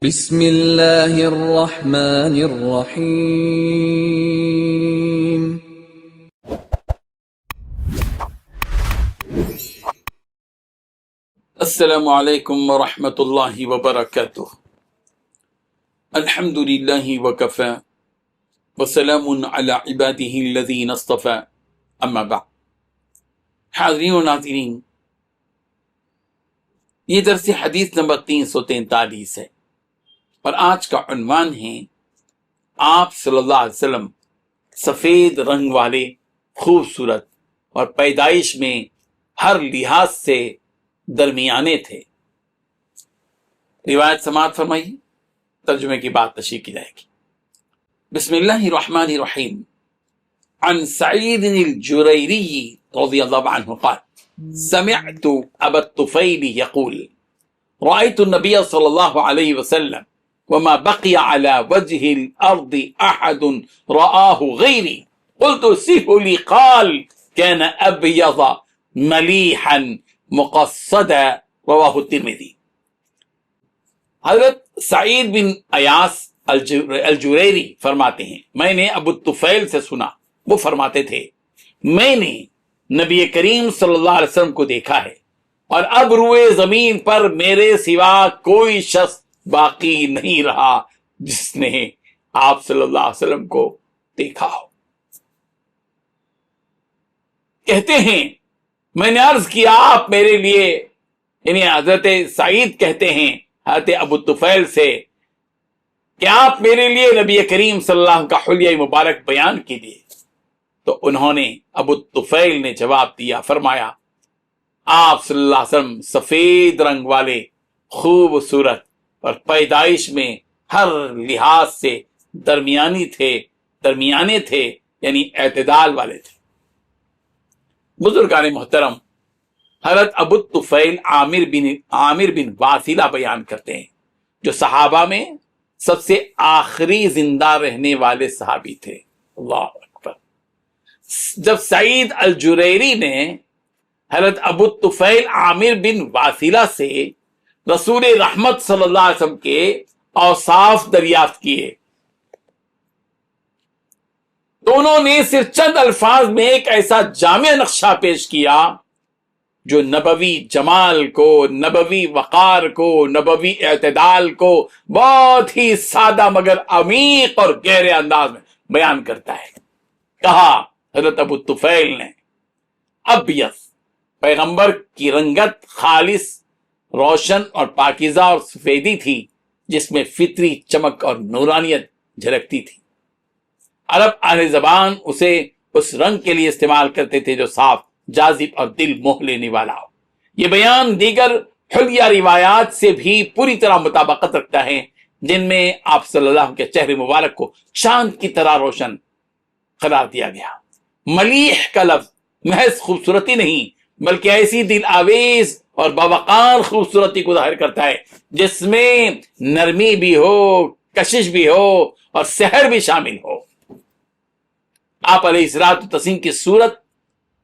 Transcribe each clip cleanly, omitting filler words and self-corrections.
بسم اللہ الرحمن الرحیم۔ السلام علیکم ورحمۃ اللہ وبرکاتہ۔ الحمد للہ وکفی وسلام علی عبادہ الذین اصطفی، اما بعد۔ حاضرین و ناظرین، یہ درس حدیث نمبر 343 ہے اور آج کا عنوان ہے آپ صلی اللہ علیہ وسلم سفید رنگ والے، خوبصورت اور پیدائش میں ہر لحاظ سے درمیانے تھے۔ روایت سماعت فرمائیے، ترجمے کی بات تشریح کی جائے گی۔ بسم اللہ الرحمن الرحیم۔ عن سعید الجریری رضی اللہ عنہ قال سمعت ابا الطفیل یقول رأيت النبي صلى الله عليه وسلم وما بقي على وجه الأرض أحد رآه غيري قلت صفه لي قال كان أبيض مليحا مقصدا رواہ الترمذی۔ حضرت سعید بن ایاس الجریری فرماتے ہیں، میں نے ابو الطفیل سے سنا، وہ فرماتے تھے میں نے نبی کریم صلی اللہ علیہ وسلم کو دیکھا ہے اور اب روئے زمین پر میرے سوا کوئی شخص باقی نہیں رہا جس نے آپ صلی اللہ علیہ وسلم کو دیکھا ہو۔ کہتے ہیں میں نے عرض کیا آپ میرے لیے، یعنی حضرت سعید کہتے ہیں حضرت ابو الطفیل سے کہ آپ میرے لیے نبی کریم صلی اللہ علیہ وسلم کا حلیہ مبارک بیان کیجیے۔ تو انہوں نے، ابو الطفیل نے جواب دیا، فرمایا آپ صلی اللہ علیہ وسلم سفید رنگ والے، خوبصورت اور پیدائش میں ہر لحاظ سے درمیانے تھے، یعنی اعتدال والے تھے۔ بزرگان محترم، حضرت ابو الطفیل عامر بن واثلہ بیان کرتے ہیں، جو صحابہ میں سب سے آخری زندہ رہنے والے صحابی تھے۔ اللہ اکبر۔ جب سعید الجریری نے حضرت ابو الطفیل عامر بن واثلہ سے رسول رحمت صلی اللہ علیہ وسلم کے اوصاف دریافت کیے، دونوں نے صرف چند الفاظ میں ایک ایسا جامع نقشہ پیش کیا جو نبوی جمال کو، نبوی وقار کو، نبوی اعتدال کو بہت ہی سادہ مگر عمیق اور گہرے انداز میں بیان کرتا ہے۔ کہا حضرت ابو الطفیل نے، ابیض، پیغمبر کی رنگت خالص، روشن اور پاکیزہ اور سفیدی تھی جس میں فطری چمک اور نورانیت جھلکتی تھی۔ عرب اہل زبان اسے اس رنگ کے لیے استعمال کرتے تھے جو صاف، جاذب اور دل موہ لینے والا ہو۔ یہ بیان دیگر حلیہ روایات سے بھی پوری طرح مطابقت رکھتا ہے جن میں آپ صلی اللہ علیہ وسلم کے چہرے مبارک کو چاند کی طرح روشن قرار دیا گیا۔ ملیح کا لفظ محض خوبصورتی نہیں بلکہ ایسی دل آویز اور باوقار خوبصورتی کو ظاہر کرتا ہے جس میں نرمی بھی ہو، کشش بھی ہو اور سحر بھی شامل ہو۔ آپ علیہ السلام کی صورت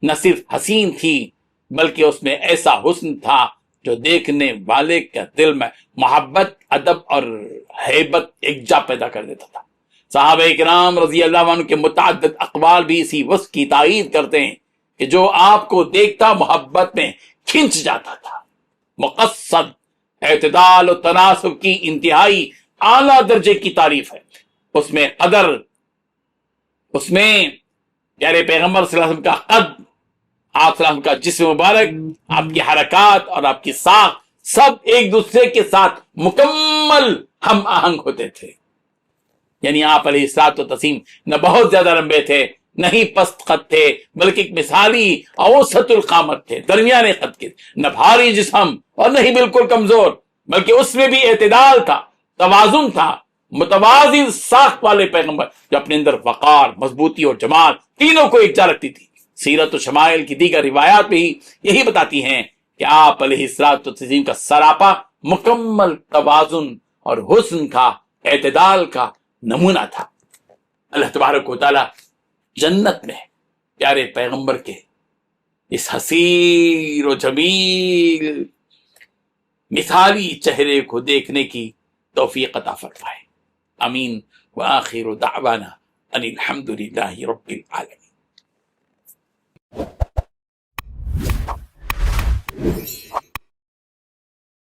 نہ صرف حسین تھی بلکہ اس میں ایسا حسن تھا جو دیکھنے والے کے دل میں محبت، ادب اور ہیبت یکجا پیدا کر دیتا تھا۔ صحابہ کرام رضی اللہ عنہ کے متعدد اقوال بھی اسی وصف کی تائید کرتے ہیں کہ جو آپ کو دیکھتا محبت میں کھنچ جاتا تھا۔ مقصد، اعتدال و تناسب کی انتہائی اعلیٰ درجے کی تعریف ہے۔ اس میں قدر، اس میں پیارے پیغمبر صلی اللہ علیہ وسلم کا قد، آپ صلی اللہ علیہ وسلم کا جسم مبارک، آپ کی حرکات اور آپ کی ساخت سب ایک دوسرے کے ساتھ مکمل ہم آہنگ ہوتے تھے۔ یعنی آپ علیہ السلام نہ بہت زیادہ لمبے تھے، نہ ہی پست قد تھے، بلکہ ایک مثالی اوسط القامت تھے، درمیانے قد کے، نہ بھاری جسم اور نہ ہی بالکل کمزور، بلکہ اس میں بھی اعتدال تھا، توازن تھا۔ متوازن ساخت والے پیغمبر جو اپنے اندر وقار، مضبوطی اور جمال تینوں کو یکجا رکھتی تھی۔ سیرت و شمائل کی دیگر روایات بھی یہی بتاتی ہیں کہ آپ علیہ السلام کا سراپا مکمل توازن اور حسن کا، اعتدال کا نمونہ تھا۔ اللہ تبارک و تعالی جنت میں پیارے پیغمبر کے اس حسین و جمیل مثالی چہرے کو دیکھنے کی توفیق عطا فرمائے. آمین. وآخر دعوانا ان الحمد للہ رب العالمین.